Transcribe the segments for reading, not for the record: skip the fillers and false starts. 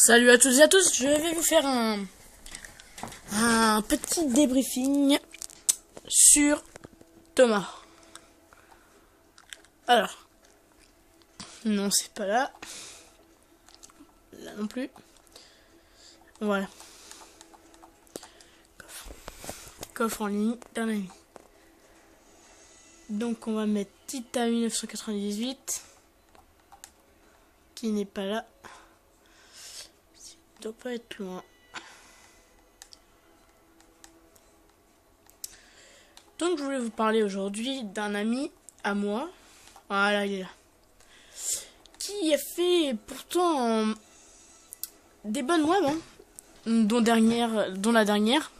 Salut à tous et à tous, je vais vous faire un petit débriefing sur Thomas. Alors, non c'est pas là, là non plus, voilà, coffre en ligne d'un ami. Donc on va mettre Tita 1998, qui n'est pas là. Il doit pas être loin. Donc je voulais vous parler aujourd'hui d'un ami à moi. Voilà, il est là. Qui a fait pourtant des bonnes web, hein, dont la dernière.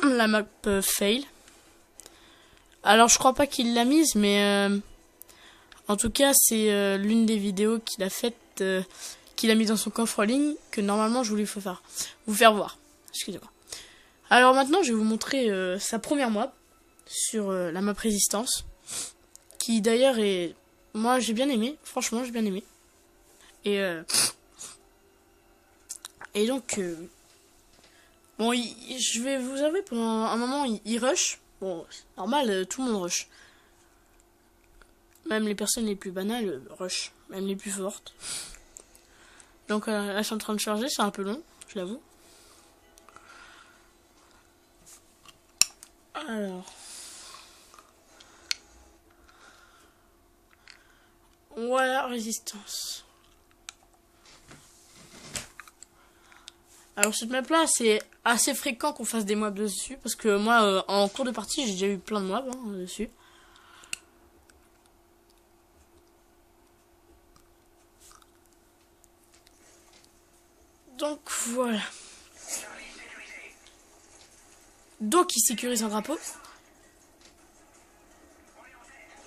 La map fail. Alors je crois pas qu'il l'a mise, mais en tout cas c'est l'une des vidéos qu'il a faites, qu'il a mis dans son coffre en ligne, que normalement je voulais vous faire voir. Excusez-moi. Alors maintenant je vais vous montrer sa première map sur la map résistance, qui d'ailleurs est, moi j'ai bien aimé, franchement j'ai bien aimé. Et donc bon, je vais vous avouer, pendant un moment il rush. Bon, c'est normal, tout le monde rush. Même les personnes les plus banales rush, même les plus fortes. Donc là je suis en train de charger, c'est un peu long, je l'avoue. Alors, voilà, résistance. Alors cette map là, c'est assez fréquent qu'on fasse des mobs dessus, parce que moi en cours de partie j'ai déjà eu plein de mobs dessus. Donc voilà. Donc il sécurise un drapeau.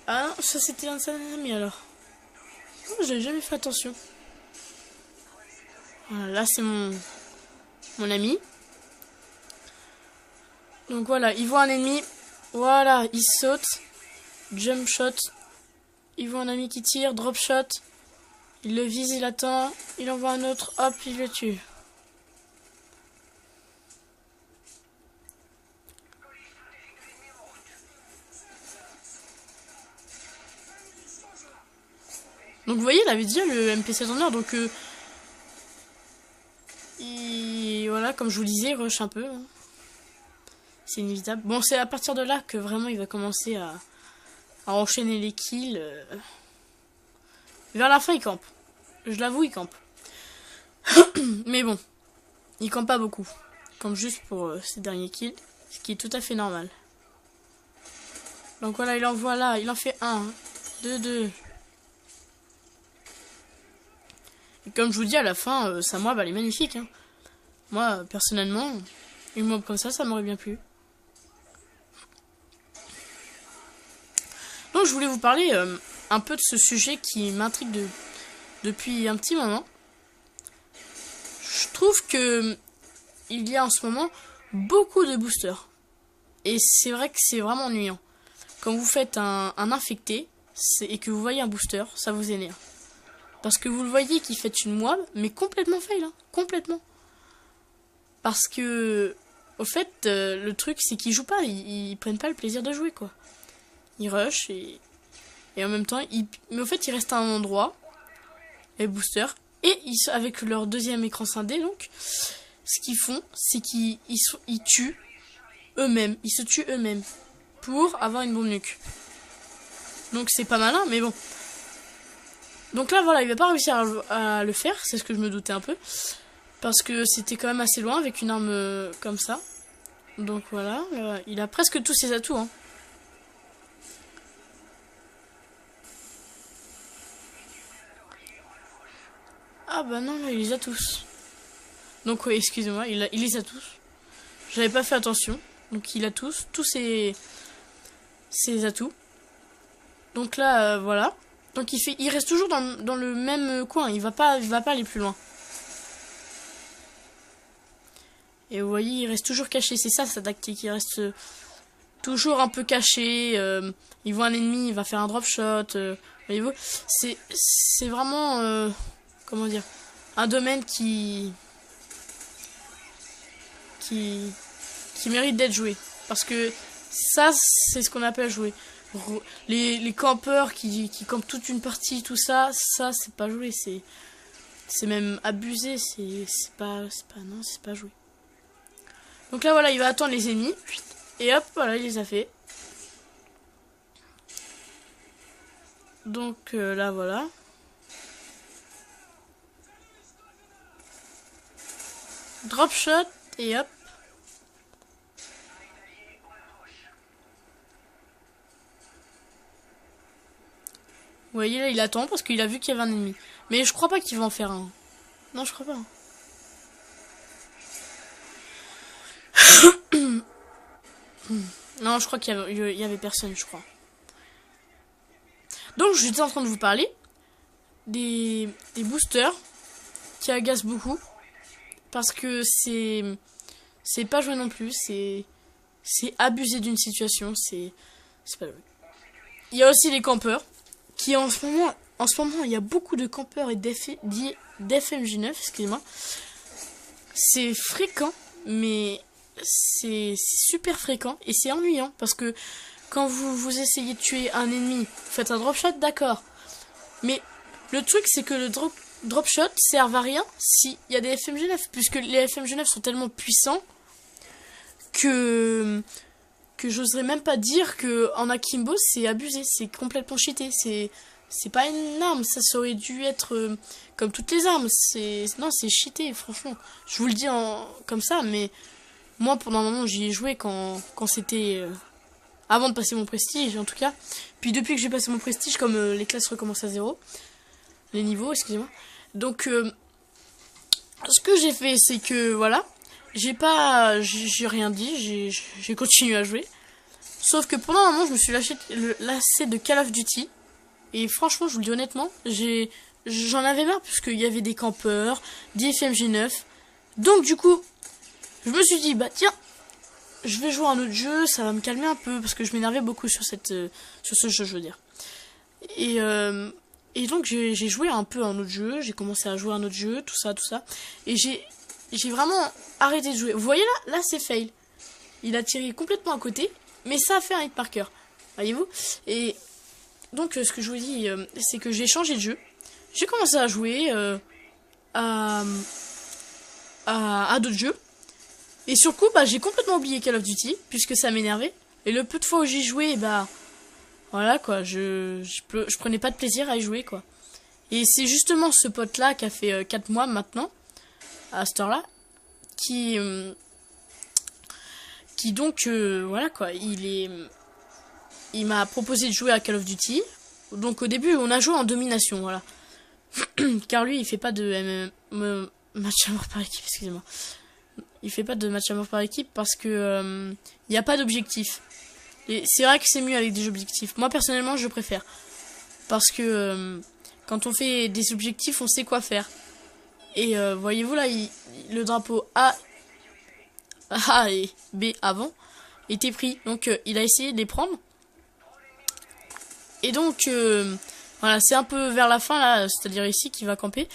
Ah non, ça c'était un de ses amis alors. Oh, j'avais jamais fait attention. Voilà, là c'est mon ami. Donc voilà, il voit un ennemi. Voilà, il saute. Jump shot. Il voit un ami qui tire. Drop shot. Il le vise, il attend. Il envoie un autre. Hop, il le tue. Donc vous voyez, il avait déjà le MP7 en or. Donc voilà, comme je vous le disais, il rush un peu. Hein. C'est inévitable. Bon, c'est à partir de là que vraiment il va commencer à enchaîner les kills. Vers la fin, il campe. Je l'avoue, il campe. Mais bon, il campe pas beaucoup. Il campe juste pour ses derniers kills, ce qui est tout à fait normal. Donc voilà, il envoie là, il en fait 1, 2, 2. Et comme je vous dis, à la fin, sa mob, elle est magnifique. Hein. Moi, personnellement, une mob comme ça m'aurait bien plu. Donc je voulais vous parler un peu de ce sujet qui m'intrigue depuis un petit moment. Je trouve que il y a en ce moment beaucoup de boosters. Et c'est vrai que c'est vraiment ennuyant. Quand vous faites un infecté et que vous voyez un booster, ça vous énerve. Parce que vous le voyez qui fait une moab, mais complètement fail, hein, complètement. Parce que, au fait, le truc c'est qu'ils jouent pas, ils prennent pas le plaisir de jouer, quoi. Ils rush et en même temps, mais au fait, ils restent à un endroit, les boosters, et avec leur deuxième écran scindé, donc, ce qu'ils font, c'est qu'ils tuent eux-mêmes, ils se tuent eux-mêmes pour avoir une bombe nuque. Donc c'est pas malin, mais bon. Donc là, voilà, il va pas réussir à le faire, c'est ce que je me doutais un peu, parce que c'était quand même assez loin avec une arme comme ça. Donc voilà, il a presque tous ses atouts, hein. Ah bah non, là, il les a tous. Donc oui, excusez-moi, il les a tous. J'avais pas fait attention. Donc il a tous ses atouts. Donc là, voilà. Donc il reste toujours dans le même coin. Il va pas aller plus loin. Et vous voyez, il reste toujours caché. C'est ça sa tactique. Il reste toujours un peu caché. Il voit un ennemi, il va faire un drop shot. Voyez-vous, c'est vraiment comment dire, un domaine qui mérite d'être joué. Parce que ça, c'est ce qu'on appelle jouer. Les campeurs qui campent toute une partie, tout ça, c'est pas joué. C'est même abusé. C'est pas joué. Donc là, voilà, il va attendre les ennemis. Et hop, voilà, il les a fait. Donc là, voilà. Drop shot et hop. Vous voyez là, il attend parce qu'il a vu qu'il y avait un ennemi. Mais je crois pas qu'il va en faire un. Non, je crois pas. Non, je crois qu'il y avait personne, je crois. Donc, j'étais en train de vous parler des boosters qui agacent beaucoup. Parce que c'est pas joué non plus. C'est abuser d'une situation. C'est pas joué. Il y a aussi les campeurs. Qui en ce moment, il y a beaucoup de campeurs et d'FMG9, excusez-moi. C'est fréquent, mais c'est super fréquent et c'est ennuyant parce que quand vous essayez de tuer un ennemi, vous faites un drop shot, d'accord. Mais le truc, c'est que le drop shot sert à rien s'il y a des FMG9, puisque les FMG9 sont tellement puissants que j'oserais même pas dire que en akimbo c'est abusé, c'est complètement cheaté, c'est pas une arme, ça aurait dû être comme toutes les armes, c'est cheaté franchement. Je vous le dis comme ça, mais moi pendant un moment j'y ai joué quand c'était avant de passer mon prestige en tout cas. Puis depuis que j'ai passé mon prestige, comme les classes recommencent à 0, les niveaux, excusez-moi. Donc ce que j'ai fait, c'est que voilà, j'ai rien dit, j'ai continué à jouer. Sauf que pendant un moment, je me suis lassé de Call of Duty. Et franchement, je vous le dis honnêtement, j'en avais marre puisqu'il y avait des campeurs, des FMG9. Donc du coup, je me suis dit, bah tiens, je vais jouer à un autre jeu, ça va me calmer un peu parce que je m'énervais beaucoup sur ce jeu, je veux dire. Et donc j'ai joué un peu à un autre jeu, j'ai commencé à jouer à un autre jeu, tout ça. Et j'ai vraiment arrêté de jouer. Vous voyez là c'est fail. Il a tiré complètement à côté, mais ça a fait un hit marker. Voyez-vous? Et donc ce que je vous dis, c'est que j'ai changé de jeu. J'ai commencé à jouer à d'autres jeux. Et sur le coup, bah, j'ai complètement oublié Call of Duty, puisque ça m'énervait. Et le peu de fois où j'y jouais, bah, voilà quoi, je prenais pas de plaisir à y jouer quoi. Et c'est justement ce pote là qui a fait 4 mois maintenant, à cette heure là, qui donc, voilà quoi, il m'a proposé de jouer à Call of Duty. Donc au début, on a joué en domination, voilà. Car lui, il fait pas de match à mort par équipe, excusez-moi. Il fait pas de match à mort par équipe parce que il y a pas d'objectif. Et c'est vrai que c'est mieux avec des objectifs. Moi personnellement, je préfère parce que quand on fait des objectifs, on sait quoi faire. Et voyez-vous là, le drapeau A et B avant était pris. Donc il a essayé de les prendre. Et donc voilà, c'est un peu vers la fin là, c'est-à-dire ici qu'il va camper.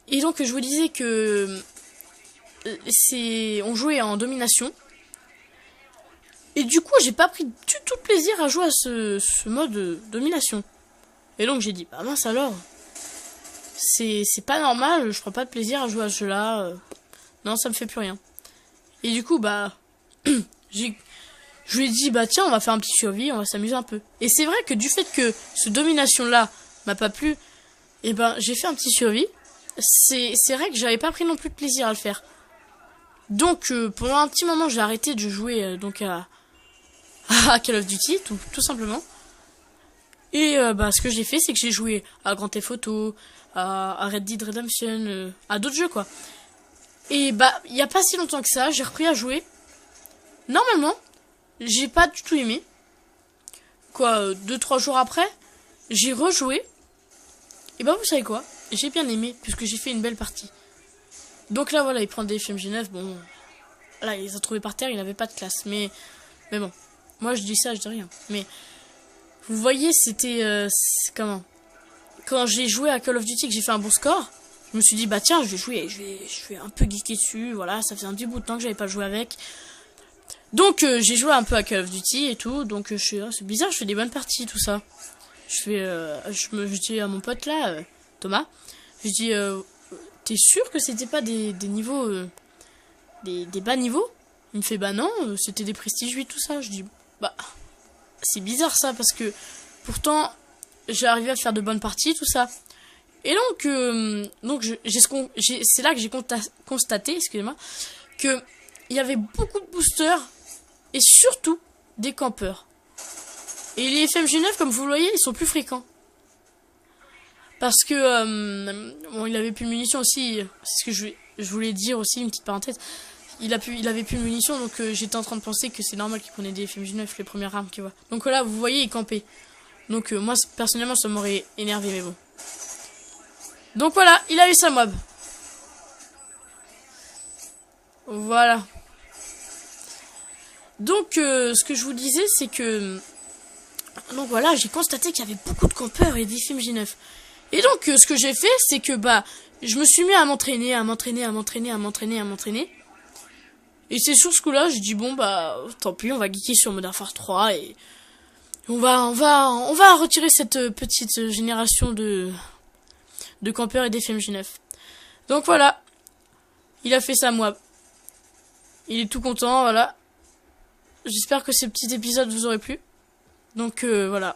Et donc je vous disais que on jouait en domination. Et du coup, j'ai pas pris du tout de plaisir à jouer à ce mode domination. Et donc j'ai dit, bah mince alors, c'est pas normal, je prends pas de plaisir à jouer à ce jeu-là. Non, ça me fait plus rien. Et du coup, bah, je lui ai dit, bah tiens, on va faire un petit survie, on va s'amuser un peu. Et c'est vrai que du fait que ce domination-là m'a pas plu, et ben j'ai fait un petit survie. C'est vrai que j'avais pas pris non plus de plaisir à le faire. Donc pendant un petit moment, j'ai arrêté de jouer donc à Call of Duty, tout simplement. Et bah ce que j'ai fait, c'est que j'ai joué à Grand Theft Auto, à Red Dead Redemption, à d'autres jeux quoi. Et bah il y a pas si longtemps que ça, j'ai repris à jouer. Normalement, j'ai pas du tout aimé. Quoi, 2-3 jours après, j'ai rejoué. Et bah vous savez quoi, j'ai bien aimé puisque j'ai fait une belle partie. Donc là voilà, il prend des FMG9, bon, là il les a trouvés par terre, il avait pas de classe, mais bon, moi je dis ça, je dis rien. Mais vous voyez, c'était comment, quand j'ai joué à Call of Duty que j'ai fait un bon score, je me suis dit, bah tiens, je vais jouer, je vais un peu geeker dessus, voilà, ça faisait un petit bout de temps que j'avais pas joué avec. Donc j'ai joué un peu à Call of Duty et tout, donc c'est bizarre, je fais des bonnes parties, tout ça. Je dis à mon pote là, Thomas, je dis, t'es sûr que c'était pas des niveaux, des bas niveaux? Il me fait, bah non, c'était des prestiges 8, tout ça. Je dis, bah, c'est bizarre ça, parce que pourtant, j'ai arrivé à faire de bonnes parties, tout ça. Et donc c'est là que j'ai constaté, excusez-moi, que il y avait beaucoup de boosters et surtout des campeurs. Et les FMG9, comme vous le voyez, ils sont plus fréquents. Parce que, bon, il avait plus de munitions aussi, c'est ce que je voulais dire aussi, une petite parenthèse. Il avait plus de munitions, donc j'étais en train de penser que c'est normal qu'il prenait des FMG9, les premières armes qu'il voit. Donc là, vous voyez, il campait. Donc moi, personnellement, ça m'aurait énervé, mais bon. Donc voilà, il a eu sa mob. Voilà. Donc ce que je vous disais, c'est que... Donc voilà, j'ai constaté qu'il y avait beaucoup de campeurs et des FMG9. Et donc ce que j'ai fait, c'est que bah je me suis mis à m'entraîner. Et c'est sur ce coup-là, j'ai dit bon bah tant pis, on va geeker sur Modern Warfare 3 et on va retirer cette petite génération de campeurs et des FMG9. Donc voilà, il a fait ça moi. Il est tout content, voilà. J'espère que ces petits épisodes vous auraient plu. Donc voilà.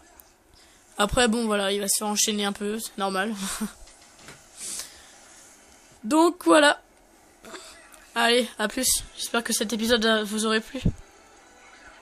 Après bon voilà, il va se faire enchaîner un peu, c'est normal. Donc voilà. Allez, à plus. J'espère que cet épisode vous aurait plu.